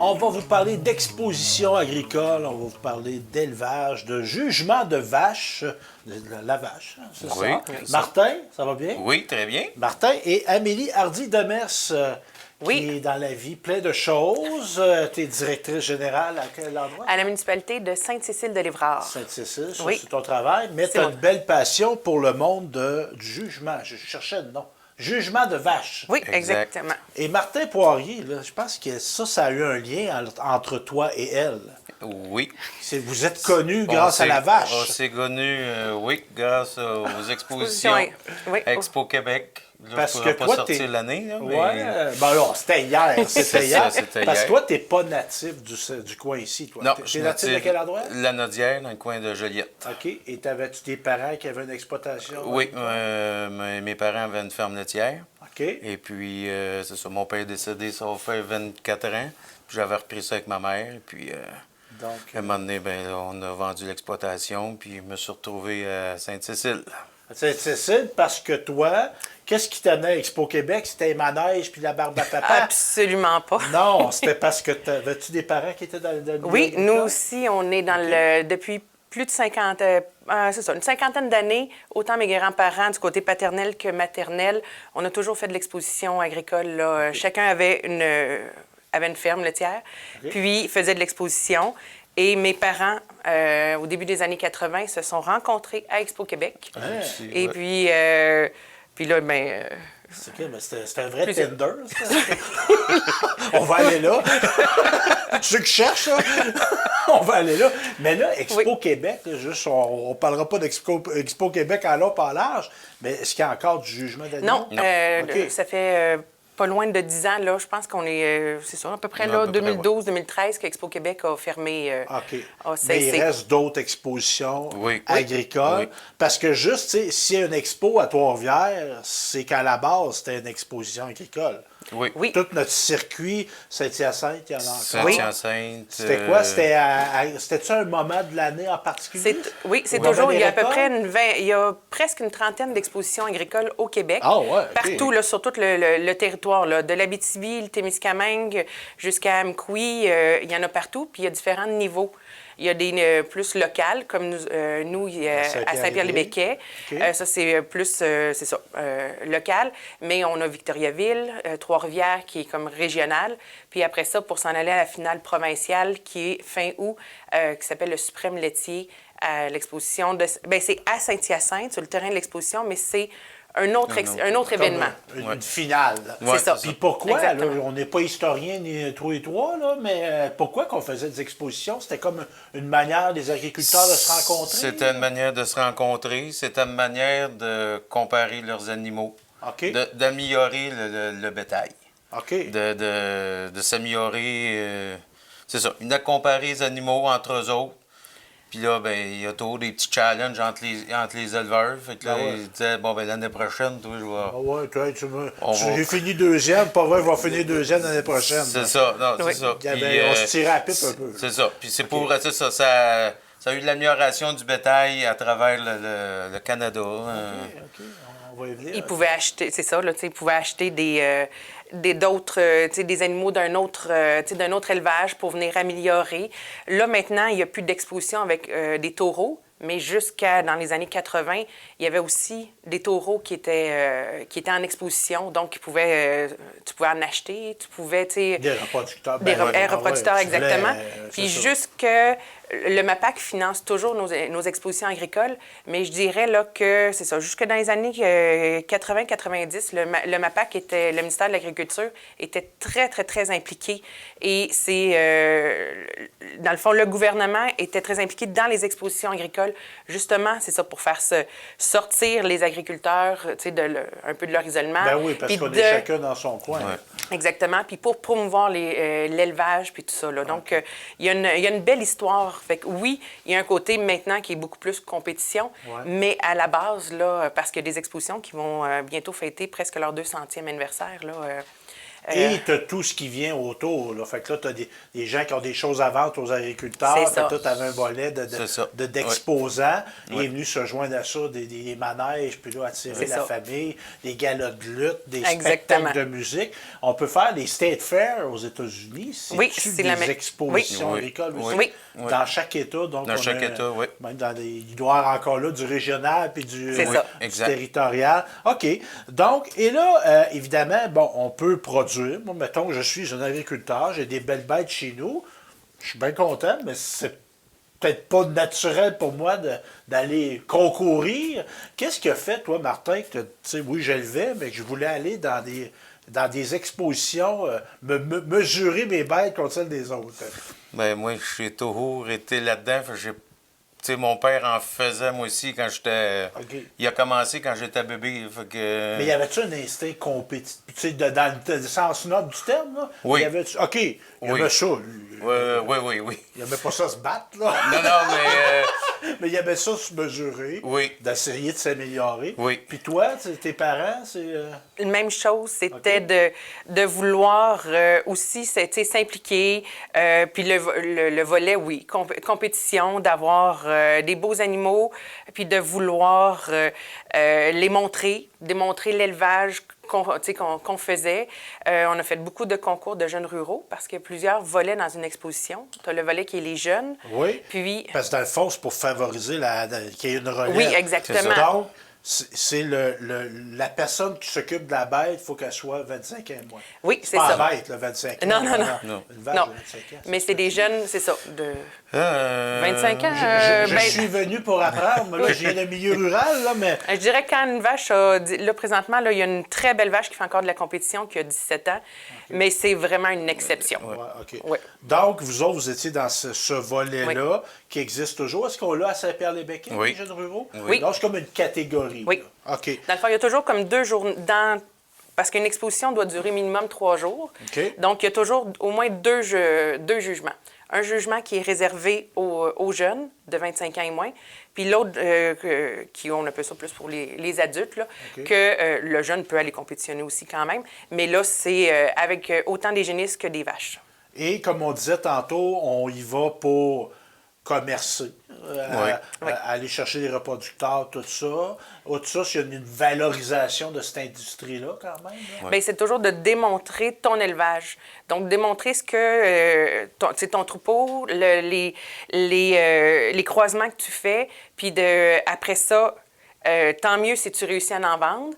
On va vous parler d'exposition agricole, on va vous parler d'élevage, de jugement de vaches, de la vache, hein, c'est Oui, ça. c'est ça. Martin, ça va bien? Oui, très bien. Martin et Amélie Hardy-Demers, Oui. qui est dans la vie plein de choses. Tu es directrice générale à quel endroit? À la municipalité de Sainte-Cécile-de-Lévrard. Sainte-Cécile, ça, Oui. c'est ton travail, mais tu C'est as mon- une belle passion pour le monde du jugement. Je cherchais le nom. Jugement de vaches. Oui, Exact. exactement. Et Martin Poirier, là, je pense que ça a eu un lien entre toi et elle. Oui. Vous êtes connus grâce à la vache. On s'est connus, oui, grâce aux expositions. Oui. Expo Québec. Là, Parce je que pourrais pas toi, sortir t'es... l'année, là, mais... Ouais, ben non, c'était hier. C'est C'était ça, hier. c'était Parce que hier. toi, t'es pas natif du coin ici, toi. Non, T'es natif de quel endroit? La Nodière, dans le coin de Joliette. OK. Et t'avais-tu des parents qui avaient une exploitation? Oui, mes parents avaient une ferme laitière. OK. Et puis, c'est ça, mon père est décédé, ça va faire 24 ans. Puis j'avais repris ça avec ma mère. Et puis, Donc, à un moment donné, ben, là, on a vendu l'exploitation. Puis, je me suis retrouvé à Sainte-Cécile. Cécile, parce que toi, qu'est-ce qui t'amenait à Expo Québec? C'était les manèges puis la barbe à papa? Absolument pas. Non, c'était parce que avais-tu des parents qui étaient dans le milieu Oui, nous agricole? aussi, on est dans depuis plus de 50, c'est ça, une cinquantaine d'années, autant mes grands-parents du côté paternel que maternel, on a toujours fait de l'exposition agricole. Là. Chacun avait une ferme laitière, puis faisait de l'exposition. Et mes parents, au début des années 80, se sont rencontrés à Expo Québec. Aussi, Et ouais. puis là, ben... C'est OK, mais c'était un vrai Plusieurs. Tinder, ça. On va aller là. Ceux qui cherchent, là, on va aller là. Mais là, Expo Oui. Québec, là, juste, on ne parlera pas d'Expo Québec en long pas en large, mais est-ce qu'il y a encore du jugement d'animaux? Non, OK. ça fait pas loin de 10 ans, là. Je pense qu'on est, c'est ça, à peu près, Non, là, à peu près, 2012-2013 qu'Expo Québec a fermé, OK. a Mais il cessé. reste d'autres expositions Oui. agricoles. Oui. Parce que juste, tu sais, s'il y a une expo à Trois-Rivières, c'est qu'à la base, c'était une exposition agricole. Oui. Oui. Tout notre circuit, Saint-Hyacinthe, il y en a encore. Saint-Hyacinthe. C'était quoi? C'était-tu un moment de l'année en particulier? Oui, c'est Au moment toujours, des il y a à peu récoltes? près il y a presque une trentaine d'expositions agricoles au Québec. Ah ouais, OK. Partout, là, sur tout le territoire, là, de l'Abitibi, le Témiscamingue jusqu'à Amqui, il y en a partout, puis il y a différents niveaux. Il y a des plus locales, comme nous à Saint-Pierre-les-Béquets. OK. Ça, c'est plus, c'est ça, local. Mais on a Victoriaville, Trois-Rivières, qui est comme régional. Puis après ça, pour s'en aller à la finale provinciale, qui est fin août, qui s'appelle le Suprême laitier, à l'exposition de... Bien, c'est à Saint-Hyacinthe, sur le terrain de l'exposition, mais c'est un autre Comme événement. une finale. Ouais, C'est ça. Puis pourquoi, là, Exactement. on n'est pas historien ni tous les trois, là, mais pourquoi qu'on faisait des expositions? C'était comme une manière des agriculteurs de se rencontrer? C'était une manière de se rencontrer. C'était une manière de comparer leurs animaux. OK. D'améliorer le bétail. OK. De s'améliorer. C'est ça. Ils venaient comparer les animaux entre eux autres. Puis là, ben, il y a toujours des petits challenges entre les éleveurs. Fait que là, Ah ouais. ils disaient, bon, ben, l'année prochaine, toi, je vais. Ah ouais, toi, On va- j'ai fini deuxième, pas vrai, je vais finir deuxième l'année prochaine. C'est ça, non, Oui. c'est ça. Il y avait- Puis, on se tirait à pipe un peu. C'est ça. Puis c'est pour. C'est ça, ça a eu de l'amélioration du bétail à travers le Canada. OK, on va y venir. Ils pouvaient acheter, c'est ça, là, tu sais, ils pouvaient acheter d'autres, tu sais, des animaux d'un autre élevage pour venir améliorer. Là, maintenant, il n'y a plus d'exposition avec des taureaux, mais jusqu'à dans les années 80, il y avait aussi des taureaux qui étaient en exposition. Donc, tu pouvais en acheter, tu pouvais, tu sais... Des reproducteurs. Des reproducteurs, tu voulais, exactement. c'est Puis ça. jusque... Le MAPAC finance toujours nos expositions agricoles, mais je dirais là, que c'est ça. Jusque dans les années 80-90, le MAPAC le ministère de l'Agriculture était très, très, très impliqué. Et c'est, dans le fond, le gouvernement était très impliqué dans les expositions agricoles. Justement, c'est ça, pour faire sortir les agriculteurs, tu sais, un peu de leur isolement. Ben oui, parce Puis qu'on est chacun dans son coin. Ouais. Exactement. Puis pour promouvoir l'élevage puis tout ça. Là. Donc, il y a une belle histoire. Fait que oui, il y a un côté maintenant qui est beaucoup plus compétition, Ouais. mais à la base, là, parce qu'il y a des expositions qui vont bientôt fêter presque leur 200e anniversaire, là, Et tu as tout ce qui vient autour. Là. Fait que là, tu as des gens qui ont des choses à vendre aux agriculteurs. C'est Fait ça. que là, tu avais un volet d'exposants. Et est venu se joindre à ça des manèges, puis là, attirer C'est la ça. famille, des galas de lutte, des Exactement. spectacles de musique. On peut faire les State Fair aux États-Unis. Oui, C'est-tu c'est la des même. expositions Oui. agricoles Oui. aussi? Oui. Oui. Dans chaque État. Donc, Dans chaque État, oui. Même il doit y avoir encore là du régional puis du, C'est ça. du Exact. territorial. OK. Donc, et là, évidemment, bon, on peut produire. Moi, mettons, je suis un agriculteur, j'ai des belles bêtes chez nous. Je suis bien content, mais c'est peut-être pas naturel pour moi d'aller concourir. Qu'est-ce qui a fait, toi, Martin, que tu sais, oui, j'élevais, mais que je voulais aller dans des expositions, mesurer mes bêtes contre celles des autres? Ben, moi, j'ai toujours été là-dedans. Fait que tu sais, mon père en faisait, moi aussi, quand j'étais... OK. Il a commencé quand j'étais bébé. Fait que... Mais y avait-tu un instinct compétitif, tu sais, dans le sens noble du terme, là? Oui. OK, il y Oui. avait ça, lui. Oui. Il n'y avait pas ça se battre, là. Non, mais... Mais il y avait ça se mesurer, Oui. d'essayer de s'améliorer. Oui. Puis toi, tes parents, c'est... Même chose, c'était OK. de vouloir aussi s'impliquer. Puis le volet, oui, compétition, d'avoir des beaux animaux, puis de vouloir les montrer, démontrer l'élevage qu'on faisait. On a fait beaucoup de concours de jeunes ruraux parce qu'il y a plusieurs volets dans une exposition. Tu as le volet qui est les jeunes. Oui. Puis, Parce que dans le fond, c'est pour favoriser qu'il y ait une relève. oui, exactement. C'est ça. Donc, c'est la personne qui s'occupe de la bête, il faut qu'elle soit 25 ans et moins. Oui, c'est pas ça. la bête, là, 25 ans. Non. Une vache Non. de 25 ans. Mais c'est des jeunes, c'est ça, de 25 ans. Je Ben, suis venu pour apprendre, mais là, je viens d'un milieu rural, là, mais... je dirais que quand une vache a... Là, présentement, là, il y a une très belle vache qui fait encore de la compétition, qui a 17 ans, mais c'est vraiment une exception. Ouais, OK. Oui. Donc, vous autres, vous étiez dans ce volet-là, Oui. qui existe toujours. Est-ce qu'on l'a à Saint-Pierre-les-Béquets, Oui. les jeunes ruraux? Oui. Donc, c'est comme une catégorie. Oui. là. OK. Dans le fond, il y a toujours comme 2 jours parce qu'une exposition doit durer minimum 3 jours. OK. Donc, il y a toujours au moins deux jugements. Un jugement qui est réservé aux jeunes de 25 ans et moins, puis l'autre, on appelle ça plus pour les adultes, là, OK. que le jeune peut aller compétitionner aussi quand même. Mais là, c'est avec autant des génisses que des vaches. Et comme on disait tantôt, on y va pour commercer, aller chercher des reproducteurs, tout ça. Autre ça, il y a une valorisation de cette industrie-là quand même. Là. Bien, c'est toujours de démontrer ton élevage. Donc, démontrer ce que ton troupeau, les croisements que tu fais, puis après ça, tant mieux si tu réussis à en vendre.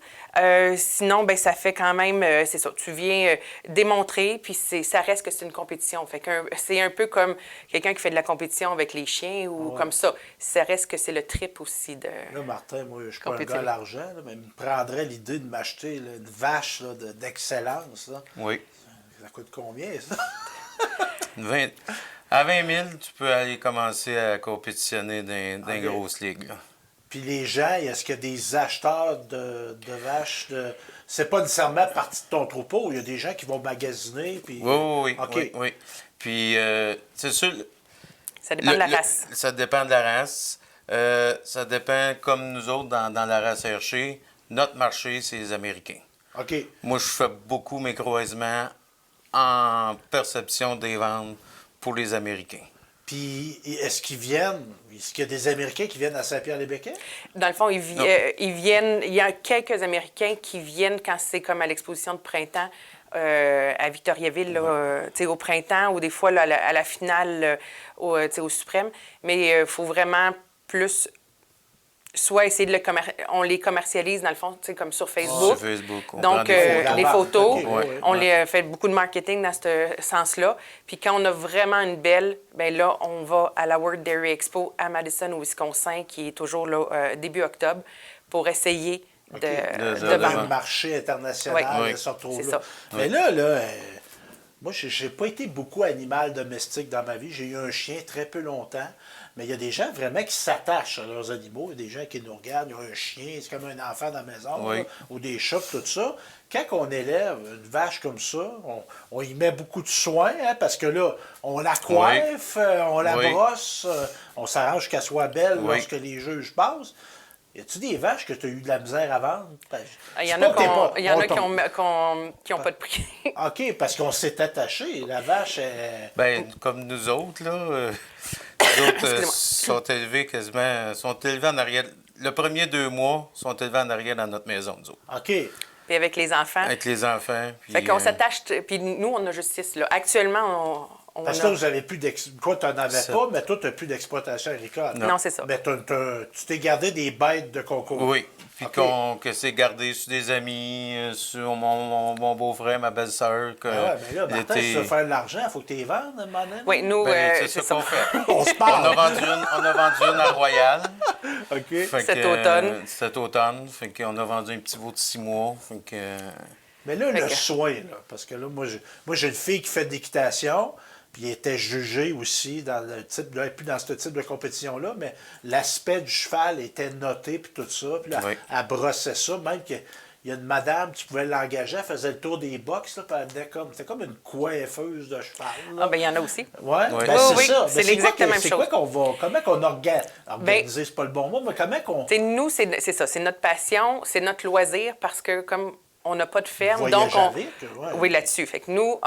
Sinon, ben ça fait quand même, c'est ça, tu viens démontrer, puis ça reste que c'est une compétition. Fait que c'est un peu comme quelqu'un qui fait de la compétition avec les chiens ou comme ça. Ça reste que c'est le trip aussi de... Là, Martin, moi, je ne suis pas un compétitionner. gars à l'argent, là, mais il me prendrait l'idée de m'acheter là, une vache là, d'excellence. Là. Oui. Ça coûte combien, ça? À 20 000, tu peux aller commencer à compétitionner dans une grosse ligue. Là. Puis les gens, est-ce qu'il y a des acheteurs de vaches? C'est pas nécessairement partie de ton troupeau. Il y a des gens qui vont magasiner. Puis... Oui. OK. Oui. Puis, c'est sûr... Ça dépend de la race. Ça dépend de la race. Ça dépend, comme nous autres, dans la race Hershey, notre marché, c'est les Américains. OK. Moi, je fais beaucoup mes croisements en perception des ventes pour les Américains. Puis, est-ce qu'il y a des Américains qui viennent à Saint-Pierre-les-Béquets? Dans le fond, ils viennent... Il y a quelques Américains qui viennent quand c'est comme à l'exposition de printemps à Victoriaville, là, au printemps, ou des fois là, à la finale au Suprême. Mais il faut vraiment plus... Soit essayer de on les commercialise, dans le fond, comme sur Facebook. Sur Facebook. On Donc, prend des photos. les photos, OK, on les fait beaucoup de marketing dans ce sens-là. Puis quand on a vraiment une belle, bien là, on va à la World Dairy Expo à Madison, au Wisconsin, qui est toujours là, début octobre, pour essayer OK. de De Le vendre. marché international Oui. se retrouve C'est là. ça. Mais moi, je n'ai pas été beaucoup animal domestique dans ma vie. J'ai eu un chien très peu longtemps. Mais il y a des gens vraiment qui s'attachent à leurs animaux. Il y a des gens qui nous regardent, ils ont un chien, c'est comme un enfant dans la maison, Oui. là, ou des chats, tout ça. Quand on élève une vache comme ça, on y met beaucoup de soin, hein, parce que là, on la coiffe, on la Oui. brosse, on s'arrange qu'elle soit belle Oui. lorsque les juges passent. Y a-tu des vaches que tu as eu de la misère à vendre? Ben, Il y en c'est a, pas que t'es pas- il y en a ton- qui ont pas de prix. OK, parce qu'on s'est attaché. La vache, Ben, comme nous autres, là, nous autres Excusez-moi. sont élevés en arrière. Le premier 2 mois sont élevés en arrière dans notre maison, nous autres. OK. Puis avec les enfants. Avec les enfants. Puis, Fait qu'on s'attache. Puis nous, on a juste 6, là. Actuellement, on Parce que a... là, vous avez plus Toi, tu n'en avais Ça. pas, mais toi, tu n'as plus d'exploitation agricole. Non, c'est ça. Mais tu t'es gardé des bêtes de concours. Oui. Puis OK. que c'est gardé sur des amis, sur mon beau-frère, ma belle-sœur. Ah ouais, mais là, Martin, si tu veux faire de l'argent, il faut que tu les vendes, à un moment donné. Oui, nous, Ben, c'est c'est ça qu'on fait. On se On a parle. vendu une à Royal. OK. Fait Cet que, automne. Cet automne. Fait qu'on a vendu un petit veau de 6 mois. Fait que, Mais là, Fait le que- soin, là, parce que là, moi, j'ai une fille qui fait de l'équitation, puis elle était jugée aussi dans le type, là, plus dans ce type de compétition-là, mais l'aspect du cheval était noté, puis tout ça. Puis là, Oui. elle brossait ça, même que. Il y a une madame qui pouvait l'engager, elle faisait le tour des box, là, puis elle venait c'était comme une coiffeuse de cheval. Là. Ah, ben il y en a aussi. Ouais, Oui. ben, Oui, c'est oui, ça. c'est Mais exactement la même c'est chose. quoi qu'on va. Comment qu'on organiser, c'est pas le bon mot, mais comment qu'on. T'sais, nous, c'est ça. C'est notre passion, c'est notre loisir parce que comme on n'a pas de ferme, Voyager donc on... avec, ouais. Oui, là-dessus. Fait que nous,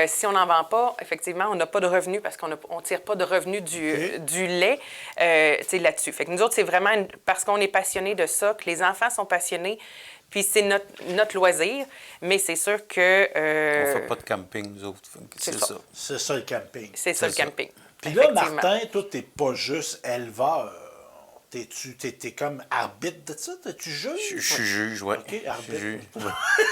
si on n'en vend pas, effectivement, on n'a pas de revenus parce qu'on ne tire pas de revenus du lait là-dessus. Fait que nous autres, c'est vraiment parce qu'on est passionnés de ça, que les enfants sont passionnés, puis c'est notre loisir, mais c'est sûr que... on fait pas de camping, nous autres. Fait que c'est c'est ça. ça. C'est ça le camping. C'est ça le c'est ça. camping. Puis là, Effectivement. Martin, toi, t'es pas juste éleveur. T'es comme arbitre de ça? Tu juges? Je suis juge, oui. OK, arbitre. Juge.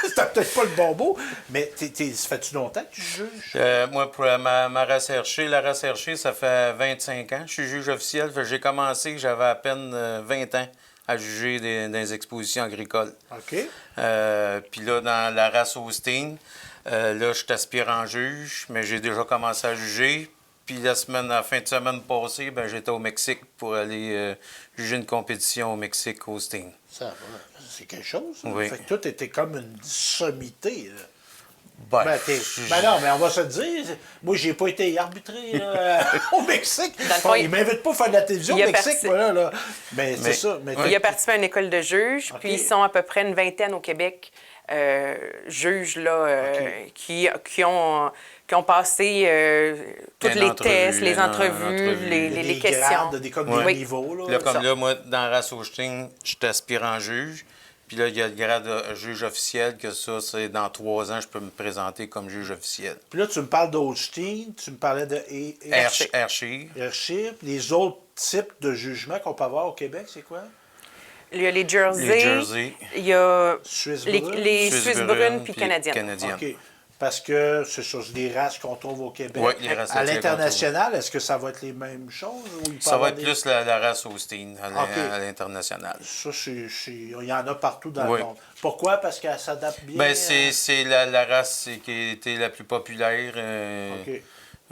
C'était peut-être pas le bon mot, mais ça fait-tu longtemps que tu juges? Moi, pour ma race herchée, la race herchée, ça fait 25 ans. Je suis juge officiel. Fait que j'ai commencé, j'avais à peine 20 ans à juger dans les expositions agricoles. OK. Puis là, dans la race Holstein, là, je suis aspirant juge, mais j'ai déjà commencé à juger. Puis la fin de semaine passée, ben, j'étais au Mexique pour aller juger une compétition au Mexique, Holstein. Ça va. C'est quelque chose. Ça. Oui. Fait que toi, t'étais comme une sommité. Là. Ben, Ben non, mais on va se le dire. Moi, j'ai pas été arbitré là, au Mexique. Dans le fond, Bon, ils m'invitent pas à faire de la télévision il au a Mexique, parti- voilà, là. Mais c'est Mais- ça. Mais Il a participé à une école de juges, OK. puis ils sont à peu près une vingtaine au Québec, juges là, OK. qui ont passé tous Une les entrevue, tests, les une entrevues, entrevue. les des questions. grades, des comme Ouais. des niveaux. Là. Là, comme ça. là, moi, dans la race Holstein, je suis aspirant juge. Puis là, il y a le grade de juge officiel, que ça, c'est dans 3 ans, je peux me présenter comme juge officiel. Puis là, tu me parles d'Holstein, tu me parlais de Hershey. Hershey. Les autres types de jugements qu'on peut avoir au Québec, c'est quoi? Il y a les Jersey, Les Jersey. il y a Suisse les, brune? les Suisses brunes puis canadiennes. Canadiennes. OK. Parce que c'est ça, c'est des races qu'on trouve au Québec. Oui, les races À qu'on l'international, est-ce que ça va être les mêmes choses? Ou il peut Ça va avoir être des- plus la race Holstein OK. à l'international. Ça, il y en a partout dans Oui. le monde. Pourquoi? Parce qu'elle s'adapte bien. Ben, c'est la race qui a été la plus populaire. OK.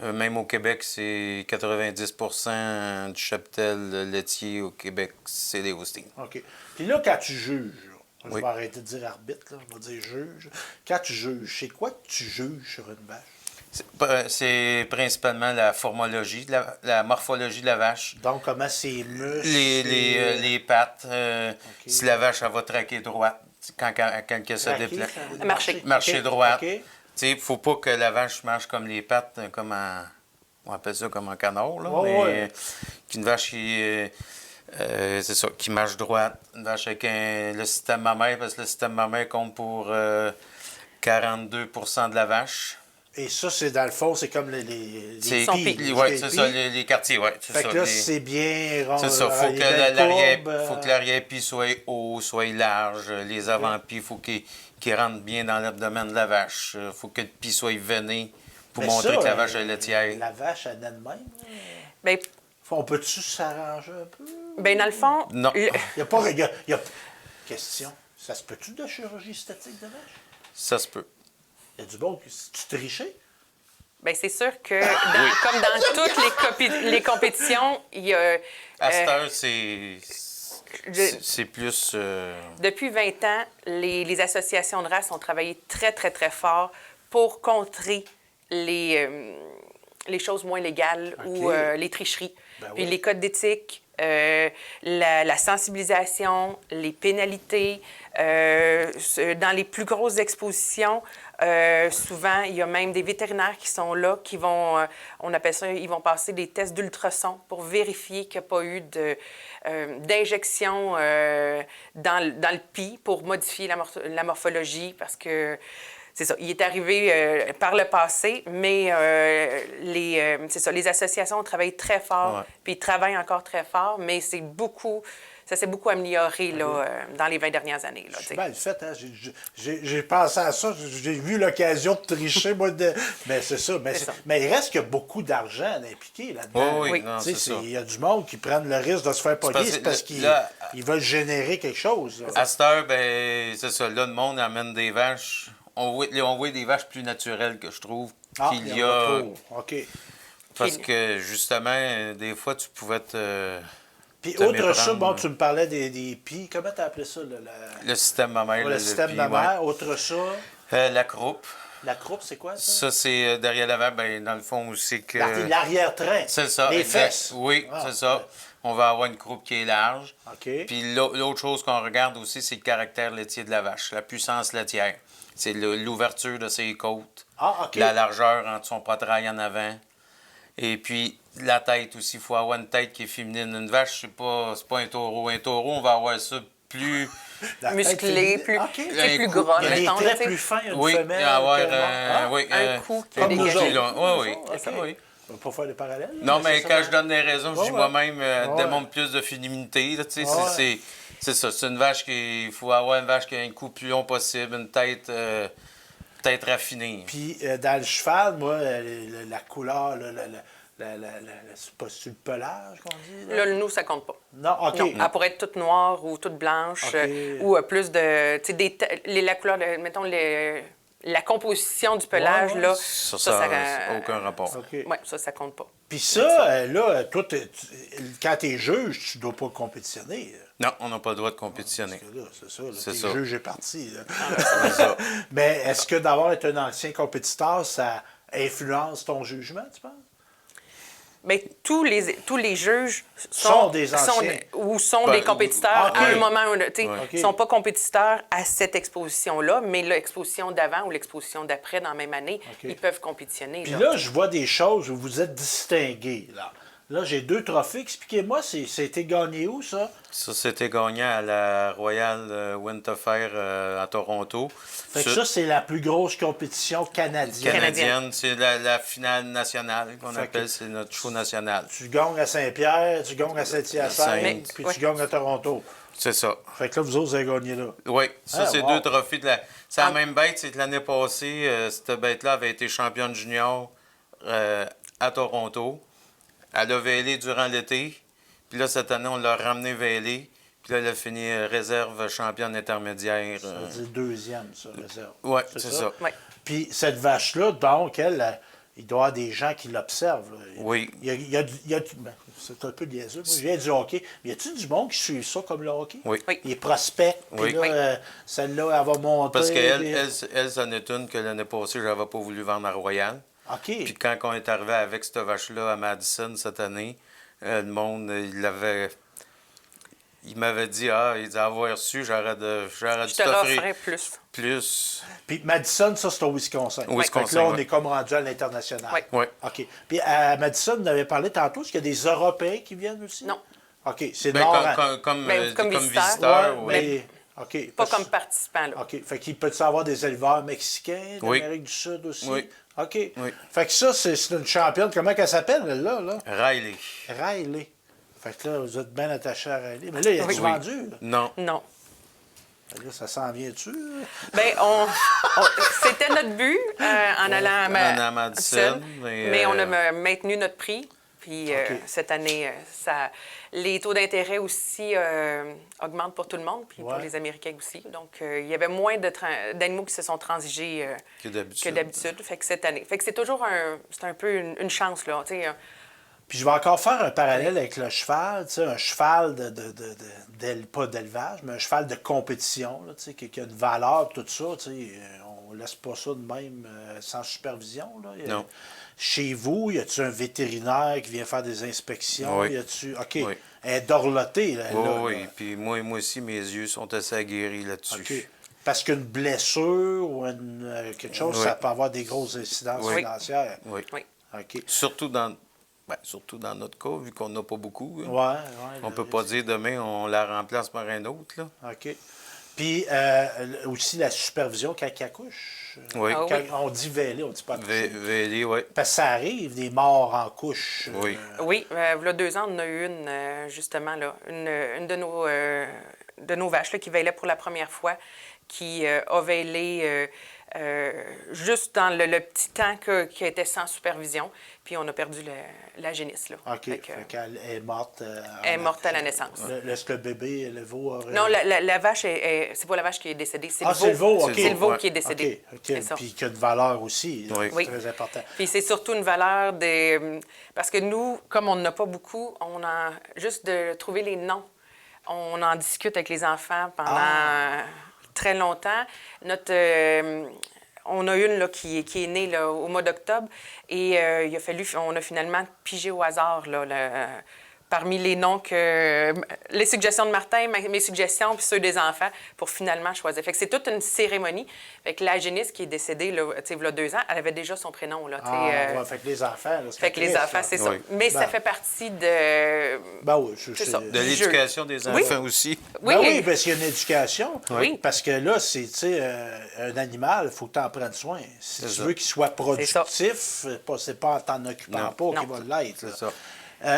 Même au Québec, c'est 90% du cheptel laitier au Québec, c'est des Holstein. OK. Puis là, quand tu juges, là, je Oui. vais arrêter de dire arbitre, là, je vais dire juge. Quand tu juges, c'est quoi que tu juges sur une vache? C'est principalement la formologie, la morphologie de la vache. Donc, comment ses muscles... Les pattes, OK. si la vache elle va traquer droite, quand elle se Traquer, déplace. ça- Marcher. Marcher OK, droite. OK. Il ne faut pas que la vache marche comme les pattes, comme en. On appelle ça comme en canard, là. Ouais, mais ouais. qu'une vache c'est ça, qui marche droite. Une vache avec le système mammaire, parce que le système mammaire compte pour 42 de la vache. Et ça, c'est dans le fond, c'est comme les C'est Son pieds, pied. ouais, les c'est pieds. ça, les quartiers, oui. Fait que là, c'est bien rond. C'est ça, là, les belles courbes, faut que l'arrière-pied soit haut, soit large. Les avant-pieds, il faut qu'ils rentrent bien dans l'abdomen de la vache. Il faut que le pied soit veiné pour Mais montrer ça, que la vache est laitière. La vache, elle elle-même. là. Ben, On peut-tu s'arranger un peu? ben, dans le fond, Non. Il n'y a pas... il y a- Question. Ça se peut-tu de chirurgie esthétique de vache? Ça se peut. Il y a du bon... Tu trichais? ben, c'est sûr que, comme dans toutes les compétitions, il y a... À cette euh, heure, c'est plus. Depuis 20 ans, les associations de race ont travaillé très, très, très fort pour contrer les choses moins légales ou OK. les tricheries. Ben Puis oui. les codes d'éthique la sensibilisation, les pénalités. Dans les plus grosses expositions, souvent, il y a même des vétérinaires qui sont là, qui vont, on appelle ça, ils vont passer des tests d'ultrasons pour vérifier qu'il n'y a pas eu d'injection dans le pis pour modifier la morphologie, parce que c'est ça, il est arrivé par le passé, mais c'est ça, les associations travaillent très fort, puis ils travaillent encore très fort, mais ça s'est beaucoup amélioré là, dans les 20 dernières années. Là, c'est bien fait, hein? J'ai pensé à ça, j'ai vu l'occasion de tricher, moi, mais c'est ça. Mais il reste qu'il y a beaucoup d'argent impliqué là-dedans. Oui. Non, c'est ça. Il y a du monde qui prennent le risque de se faire pogner, c'est parce qu'ils veulent générer quelque chose. Là. À cette heure, ben, c'est ça, là, le monde amène des vaches. On voit des vaches plus naturelles que je trouve qu'il y a. OK. Parce que, justement, des fois, tu pouvais te. Puis autre chose, bon, tu me parlais des pis. Comment tu as appelé ça? Le système mammaire. Le système mammaire. Autre chose? La croupe. La croupe, c'est quoi, ça? Ça, c'est derrière l'avant, ben, dans le fond, c'est que. L'arrière-train. C'est ça. Les exact. fesses. Oui, c'est ça. On va avoir une croupe qui est large. OK. Puis l'autre chose qu'on regarde aussi, c'est le caractère laitier de la vache, la puissance laitière. C'est l'ouverture de ses côtes. OK. La largeur entre son poitrail en avant. Et puis, la tête aussi. Il faut avoir une tête qui est féminine. Une vache, c'est pas un taureau. Un taureau, on va avoir ça plus... musclé, plus gras, il y a mettons. des traits plus fins, une oui, femelle. Un cou qui comme est nous dégagé. autres. Oui. On va pas faire des parallèles. Non, mais quand je donne des raisons, je dis moi-même, Ouais. démontre plus de féminité. Là, c'est ça. C'est une vache il faut avoir une vache qui a un cou plus long possible, une tête raffinée. Puis dans le cheval, moi, la couleur, c'est le pelage qu'on dit? Là, le nous, ça compte pas. Non, OK. Non, elle pourrait être toute noire ou toute blanche, OK. ou plus de... Tu sais, la couleur, mettons, la composition du pelage, Ouais. là, Ça n'a aucun rapport. OK. Oui, ça compte pas. Puis ça, là, toi, quand tu es juge, tu ne dois pas compétitionner. Non, on n'a pas le droit de compétitionner. Parce que là, c'est ça. C'est T'es ça. juge est parti. Là. C'est ça. Mais est-ce que d'avoir été un ancien compétiteur, ça influence ton jugement, tu penses? Mais tous les juges Sont des anciens. sont des compétiteurs OK. à un moment ou un autre. Ils OK. ne sont pas compétiteurs à cette exposition-là, mais l'exposition d'avant ou l'exposition d'après, dans la même année, ils peuvent compétitionner. Puis là, je vois des choses où vous êtes distingués. Là, j'ai 2 trophées. Expliquez-moi, c'était gagné où, ça? Ça, c'était gagnant à la Royal Winter Fair à Toronto. Fait que ça, c'est la plus grosse compétition canadienne. Canadienne, c'est la finale nationale qu'on Fait appelle, que c'est notre show national. Tu gagnes à Saint-Pierre, tu gagnes à Saint-Hyacinthe, puis tu gagnes à Toronto. C'est ça. Fait que là, vous autres, vous avez gagné là. Oui, ça, c'est wow. 2 trophées. C'est la même bête, c'est que l'année passée, cette bête-là avait été championne junior à Toronto. Elle a vêlé durant l'été. Puis là, cette année, on l'a ramené vêlé. Puis là, elle a fini réserve championne intermédiaire. Ça veut dire deuxième, ça, réserve. Oui, c'est ça. Ouais. Puis cette vache-là, donc, elle, il doit y avoir des gens qui l'observent. Là. Oui. Ben, c'est un peu niaiseux. Moi, je viens du hockey. Mais y a-tu du monde qui suit ça comme le hockey? Oui. Oui. Il prospecte, puis Oui. là, celle-là, elle va monter. Parce qu'elle, puis- elle, c'en est une que l'année passée, je n'avais pas voulu vendre à Royal. OK. Puis quand on est arrivé avec cette vache-là à Madison cette année, le monde, il m'avait dit, il dit, avoir su, j'aurais dû Je te t'offrir referais plus. plus. Puis Madison, ça, c'est au Wisconsin. Au Wisconsin, Fait que là, on oui. est comme rendu à l'international. Oui. Oui. OK. Puis à Madison, on avait parlé tantôt, est-ce qu'il y a des Européens qui viennent aussi? Non. OK. C'est Ben, nord. comme visiteur. visiteur, Ouais, oui. mais... OK. Pas comme participant, là. OK. Fait qu'il peut y avoir des éleveurs mexicains Oui. d'Amérique du Sud aussi? Oui. OK. Oui. Fait que ça, c'est une championne. Comment qu'elle s'appelle, elle-là? Là? Riley. Riley. Fait que là, vous êtes bien attaché à Riley. Mais là, il y a du Oui. vendu. Là. Non. Non. Fait que là, ça s'en vient-tu? Là? Bien, c'était notre but en allant À Madison, mais on a maintenu notre prix. Puis OK. cette année, les taux d'intérêt aussi augmentent pour tout le monde, puis pour Ouais. les Américains aussi. Donc, il y avait moins d'animaux qui se sont transigés Que que d'habitude. d'habitude. Fait que cette année. Fait que c'est toujours un peu une chance, là. Tu sais, Puis je vais encore faire un parallèle avec le cheval, tu sais, un cheval pas d'élevage, mais un cheval de compétition, là, tu sais, qui a une valeur, tout ça, tu sais, on laisse pas ça de même sans supervision. Là. Non. Chez vous, y a-tu un vétérinaire qui vient faire des inspections? Oui. Y a-tu... OK. Oui. Elle est dorlotée, là. Oui, là, oui. là. Puis moi aussi, mes yeux sont assez aguerris là-dessus. OK. Parce qu'une blessure ou quelque chose, Oui. ça peut avoir des grosses incidences Oui. financières. Oui. Oui. OK. Surtout dans notre cas, vu qu'on n'a pas beaucoup. Hein. Ouais, On là, peut pas dire demain on la remplace par un autre. Là. OK. Puis aussi la supervision quand il accouche. Oui. Ah Quand oui. on dit véler, on dit pas accoucher. Vélé, oui. Parce que ça arrive, des morts en couche. Oui. Oui, il y a 2 ans, on en a eu une, justement, là, une de nos vaches là, qui vêlait pour la première fois, qui a vêlé juste dans le petit temps qui était sans supervision. Puis on a perdu la génisse. Là. OK. Fait que, Fait qu'elle est morte. elle est morte à la naissance. Est-ce que le bébé, le veau aurait... Non, la vache, c'est pas la vache qui est décédée, c'est c'est le veau, OK. C'est le veau Ouais. qui est décédé. OK. C'est ça. Puis qui a une valeur aussi. Oui. C'est Oui. très important. Puis c'est surtout une valeur des... Parce que nous, comme on n'en a pas beaucoup, on a juste de trouver les noms. On en discute avec les enfants pendant très longtemps. On a une là, qui est née là, au mois d'octobre et on a finalement pigé au hasard là, parmi les noms les suggestions de Martin, mes suggestions, puis ceux des enfants, pour finalement choisir. Fait que c'est toute une cérémonie. Fait que la génisse qui est décédée, là, il y a 2 ans, elle avait déjà son prénom. Là, Ouais, fait que les enfants... Là, fait que les enfants, c'est ça. Oui. Mais ça Ben. fait partie de... Ben oui, C'est ça. De Du l'éducation jeu. des Oui. enfants aussi. Oui, Ben oui, parce qu'il y a une éducation. Oui. Parce que là, c'est, tu sais, un animal, il faut que tu en prennes soin. Si C'est tu ça. veux qu'il soit ça. productif, c'est pas en t'en occupant Non. pas qu'il Non. va l'être. C'est là. ça.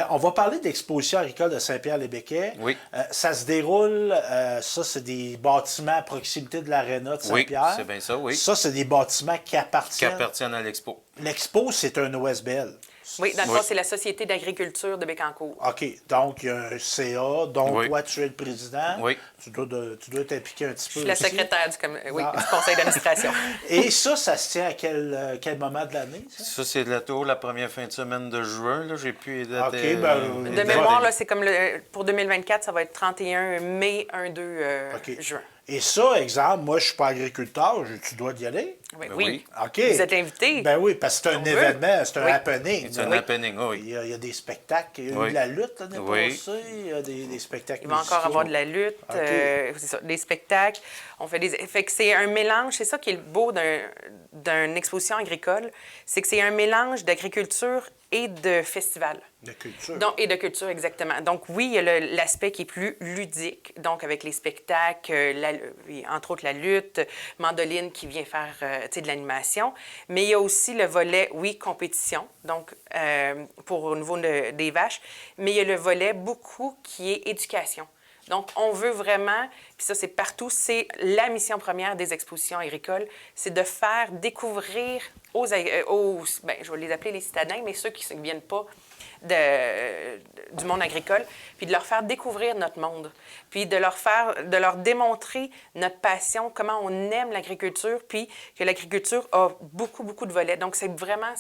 On va parler d'exposition agricole de Saint-Pierre-les-Béquets. Oui. Ça se déroule, ça, c'est des bâtiments à proximité de l'aréna de Oui, Saint-Pierre. c'est bien ça, oui. Ça, c'est des bâtiments qui Qui appartiennent. appartiennent à l'expo. L'expo, c'est un OSBL. Oui, dans le Oui. fond, c'est la Société d'agriculture de Bécancour. OK. Donc, il y a un CA dont Oui. toi, tu es le président. Oui. Tu dois t'impliquer un petit peu Je suis la aussi. secrétaire Ah. du conseil d'administration. Et ça se tient à quel moment de l'année, ça? Ça, c'est la première fin de semaine de juin. Là. J'ai pu les dates. OK, ben, De Exact. mémoire, là, c'est comme pour 2024, ça va être 31 mai, 1-2 OK. juin. Et ça, exemple, moi, je suis pas agriculteur, tu dois y aller? Oui, Ben oui. oui. OK. Vous êtes invité. Ben oui, parce que c'est un On veut. événement, c'est un Oui. happening. C'est un là. happening, oui. Il y a des spectacles, il y a eu Oui. de la lutte l'année Oui. passée, il y a des spectacles Il va encore musicaux. avoir de la lutte, OK. c'est ça, des spectacles. On fait fait que c'est un mélange, c'est ça qui est le beau d'une exposition agricole, c'est que c'est un mélange d'agriculture et de festival. De culture. Donc, et de culture, exactement. Donc, oui, il y a l'aspect qui est plus ludique, donc avec les spectacles, entre autres la lutte, Mandoline qui vient faire tu sais, de l'animation, mais il y a aussi le volet, oui, compétition, donc au niveau des vaches, mais il y a le volet beaucoup qui est éducation. Donc, on veut vraiment, puis ça, c'est partout, c'est la mission première des expositions agricoles, c'est de faire découvrir je vais les appeler les citadins, mais ceux qui ne viennent pas du monde agricole, puis de leur faire découvrir notre monde, puis de leur démontrer notre passion, comment on aime l'agriculture, puis que l'agriculture a beaucoup, beaucoup de volets. Donc, c'est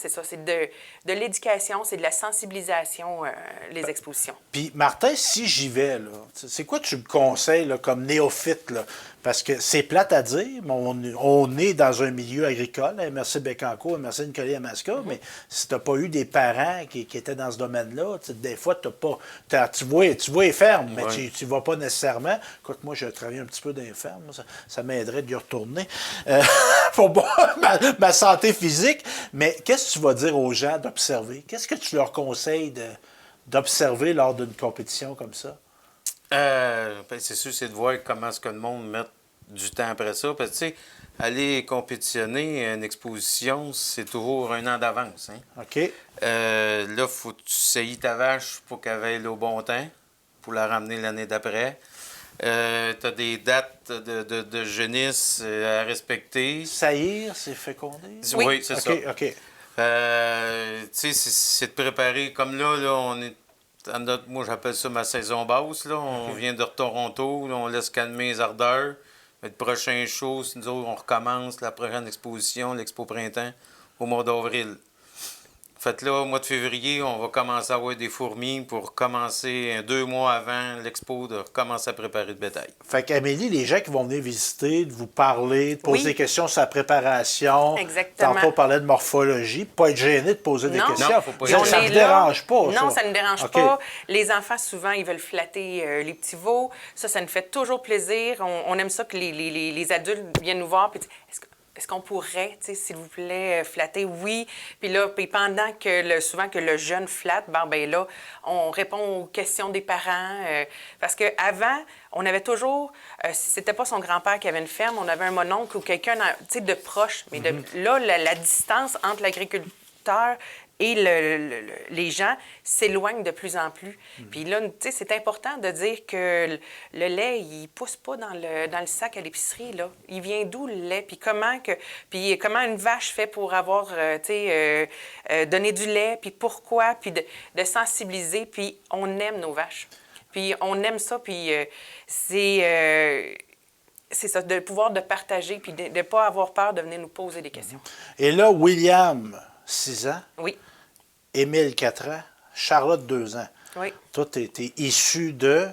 ça, c'est de l'éducation, c'est de la sensibilisation, les expositions. Puis, Martin, si j'y vais, là, c'est quoi tu me conseilles là, comme néophyte? Là? Parce que c'est plate à dire, mais on est dans un milieu agricole, hein, merci Bécancour, merci Nicolas Yamaska, mais si tu n'as pas eu des parents qui étaient dans ce domaine-là, des fois, tu vois les fermes, mais Oui. tu ne vas pas nécessairement. Écoute, moi, je travaille un petit peu dans les fermes, ça m'aiderait de y retourner pour ma santé physique. Mais qu'est-ce que tu vas dire aux gens d'observer? Qu'est-ce que tu leur conseilles d'observer lors d'une compétition comme ça? C'est sûr, c'est de voir comment est-ce que le monde met du temps après ça. Parce que, tu sais, aller compétitionner une exposition, c'est toujours 1 an d'avance. Hein? OK. Là, il faut que tu saillis ta vache pour qu'elle veille au bon temps, pour la ramener l'année d'après. Tu as des dates de jeunesse à respecter. Saillir, c'est féconder? Oui, c'est ça. OK. Tu sais, c'est de préparer. Comme là on est. Moi, j'appelle ça ma saison basse. Là. On vient de Toronto, là, on laisse calmer les ardeurs. Mais le prochain show, nous autres, on recommence la prochaine exposition, l'Expo Printemps, au mois d'avril. Fait là, au mois de février, on va commencer à avoir des fourmis pour commencer 2 mois avant l'expo de recommencer à préparer le bétail. Fait qu'Amélie, les gens qui vont venir visiter, de vous parler, de poser Oui. des questions sur la préparation. Exactement. Tantôt, on parlait de morphologie. Pas être gêné de poser des Non. questions. Non, faut pas ça être ça On ne est vous là. dérange pas, Non, ça ne dérange OK. pas. Les enfants, souvent, ils veulent flatter les petits veaux. Ça nous fait toujours plaisir. On aime ça que les adultes viennent nous voir et disent est-ce qu'on pourrait, s'il vous plaît, flatter? Oui. Puis là, puis pendant que souvent que le jeune flatte, ben là, on répond aux questions des parents. Parce qu'avant, on avait toujours, si c'était pas son grand-père qui avait une ferme, on avait un mononcle ou quelqu'un de proche. Mais là, la distance entre l'agriculteur et les gens s'éloignent de plus en plus. Puis là, c'est important de dire que le lait, il pousse pas dans le sac à l'épicerie, là. Il vient d'où, le lait? Puis comment une vache fait pour avoir, donné du lait? Puis pourquoi? Puis de sensibiliser. Puis on aime nos vaches. Puis on aime ça. Puis c'est ça, de pouvoir de partager puis de ne pas avoir peur de venir nous poser des questions. Et là, William, 6 ans. Oui, Émile, 4 ans. Charlotte, 2 ans. oui. Toi, tu es issu de.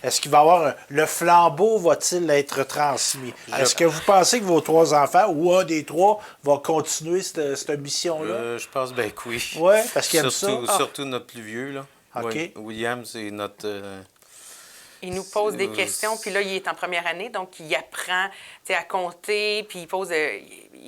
Est-ce qu'il va y avoir le flambeau va-t-il être transmis? Est-ce que vous pensez que vos 3 enfants ou un des 3 va continuer cette mission-là? Je pense bien que oui. Oui, parce qu'il aime ça. Surtout notre plus vieux, là. OK. Ouais. William, c'est notre... Il nous pose des questions, puis là, il est en première année, donc il apprend à compter, puis il pose,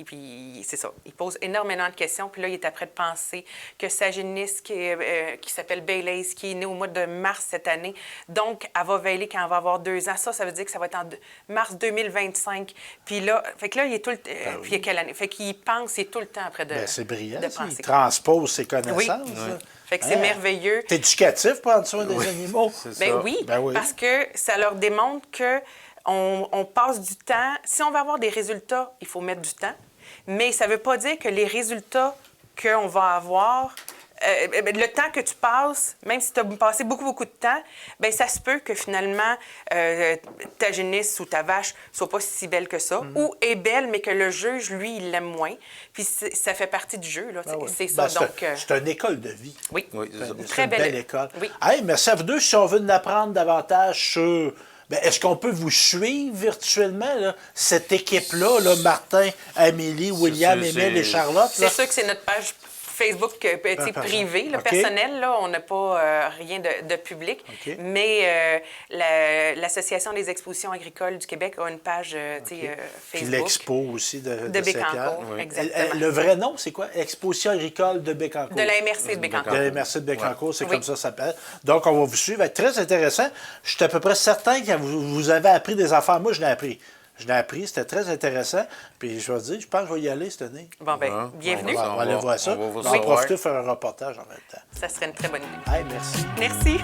puis c'est ça, il pose énormément de questions, puis là, il est après de penser que sa génisse qui s'appelle Baylace, qui est née au mois de mars cette année, donc elle va veiler quand elle va avoir 2 ans. Ça veut dire que ça va être en mars 2025. Puis là, fait que là, il est tout le temps, puis il y a quelle année? Fait qu'il pense, il est tout le temps après de C'est brillant. de ça. penser. Il transpose ses connaissances. Oui. là. Fait que c'est merveilleux. C'est éducatif, prendre soin des animaux. C'est Ben ça. oui, Ben oui. parce que ça leur démontre que on passe du temps. Si on veut avoir des résultats, il faut mettre du temps. Mais ça ne veut pas dire que les résultats qu'on va avoir, le temps que tu passes, même si tu as passé beaucoup, beaucoup de temps, bien, ça se peut que finalement, ta génisse ou ta vache soit pas si belle que ça, ou est belle, mais que le juge, lui, il l'aime moins. Puis ça fait partie du jeu, là. Ben oui. C'est ça, Ben, donc... c'est une école de vie. Oui. Oui, c'est ça. C'est Très une belle. belle école. Oui. Hey, merci à vous deux. Si on veut en apprendre davantage sur... Ben, est-ce qu'on peut vous suivre virtuellement, là, cette équipe-là, là, Martin, Amélie, William, c'est- Émile et Charlotte? C'est là? sûr que c'est notre page Facebook privée, là, OK. personnelle. Là, on n'a pas rien de public. OK. Mais l'Association des expositions agricoles du Québec a une page Puis Facebook. l'expo aussi de Bécancour, Séquard. exactement. Le vrai nom, c'est quoi? Exposition agricole de Bécancour. De la MRC de Bécancour. De la MRC de Bécancour, c'est Oui. comme ça s'appelle. Donc, on va vous suivre. Très intéressant. Je suis à peu près certain que vous avez appris des affaires. Moi, je l'ai appris. C'était très intéressant. Puis je vais dire, je pense que je vais y aller cette année. Bon, ben, Ouais. bienvenue. On va aller voir ça. on va vous On va savoir. profiter de faire un reportage en même temps. Ça serait une très bonne idée. Hey, merci. Merci.